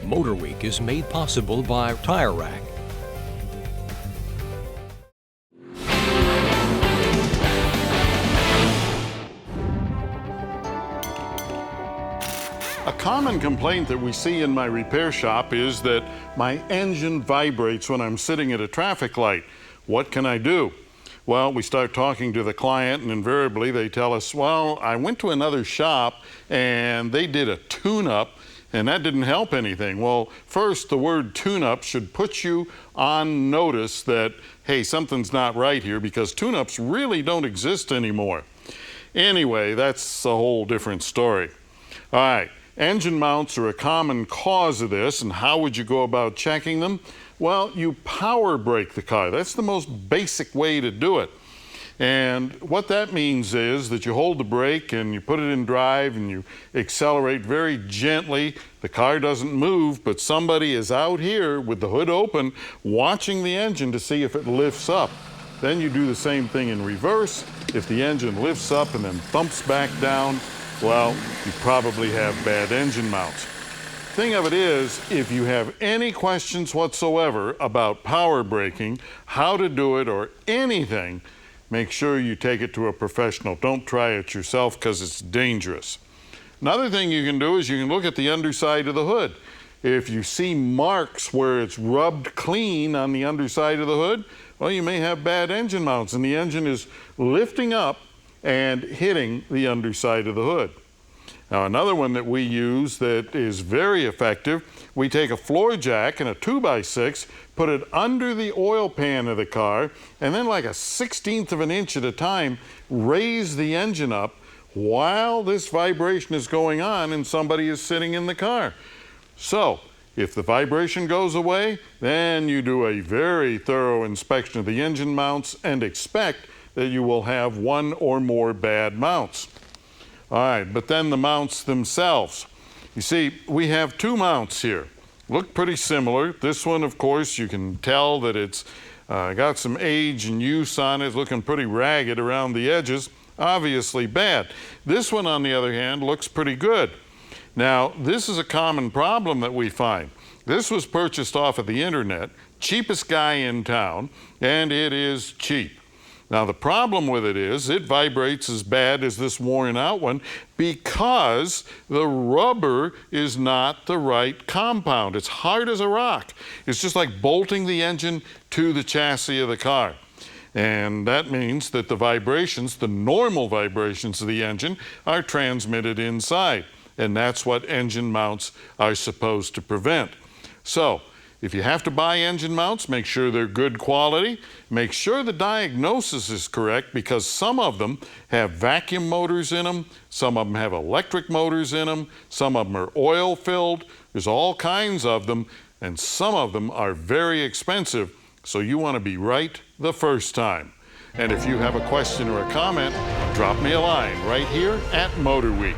MotorWeek is made possible by Tire Rack. A common complaint that we see in my repair shop is that my engine vibrates when I'm sitting at a traffic light. What can I do? Well, we start talking to the client, and invariably they tell us, well, I went to another shop and they did a tune-up and that didn't help anything. Well, first, the word tune-up should put you on notice that, hey, something's not right here, because tune-ups really don't exist anymore. Anyway, that's a whole different story. All right. Engine mounts are a common cause of this, and how would you go about checking them? Well, you power brake the car. That's the most basic way to do it. And what that means is that you hold the brake and you put it in drive and you accelerate very gently. The car doesn't move, but somebody is out here with the hood open watching the engine to see if it lifts up. Then you do the same thing in reverse. If the engine lifts up and then thumps back down, well, you probably have bad engine mounts. Thing of it is, if you have any questions whatsoever about power braking, how to do it, or anything, make sure you take it to a professional. Don't try it yourself, because it's dangerous. Another thing you can do is you can look at the underside of the hood. If you see marks where it's rubbed clean on the underside of the hood, well, you may have bad engine mounts, and the engine is lifting up and hitting the underside of the hood. Now, another one that we use that is very effective, we take a floor jack and a 2x6, put it under the oil pan of the car, and then like a 1/16 of an inch at a time, raise the engine up while this vibration is going on and somebody is sitting in the car. So, if the vibration goes away, then you do a very thorough inspection of the engine mounts and expect that you will have one or more bad mounts. All right, but then the mounts themselves. You see, we have two mounts here. Look pretty similar. This one, of course, you can tell that it's got some age and use on it, looking pretty ragged around the edges, obviously bad. This one, on the other hand, looks pretty good. Now, this is a common problem that we find. This was purchased off of the internet, cheapest guy in town, and it is cheap. Now, the problem with it is it vibrates as bad as this worn out one because the rubber is not the right compound. It's hard as a rock. It's just like bolting the engine to the chassis of the car. And that means that the vibrations, the normal vibrations of the engine, are transmitted inside. And that's what engine mounts are supposed to prevent. So, if you have to buy engine mounts, make sure they're good quality. Make sure the diagnosis is correct, because some of them have vacuum motors in them, some of them have electric motors in them, some of them are oil filled. There's all kinds of them, and some of them are very expensive, so you want to be right the first time. And if you have a question or a comment, drop me a line right here at MotorWeek.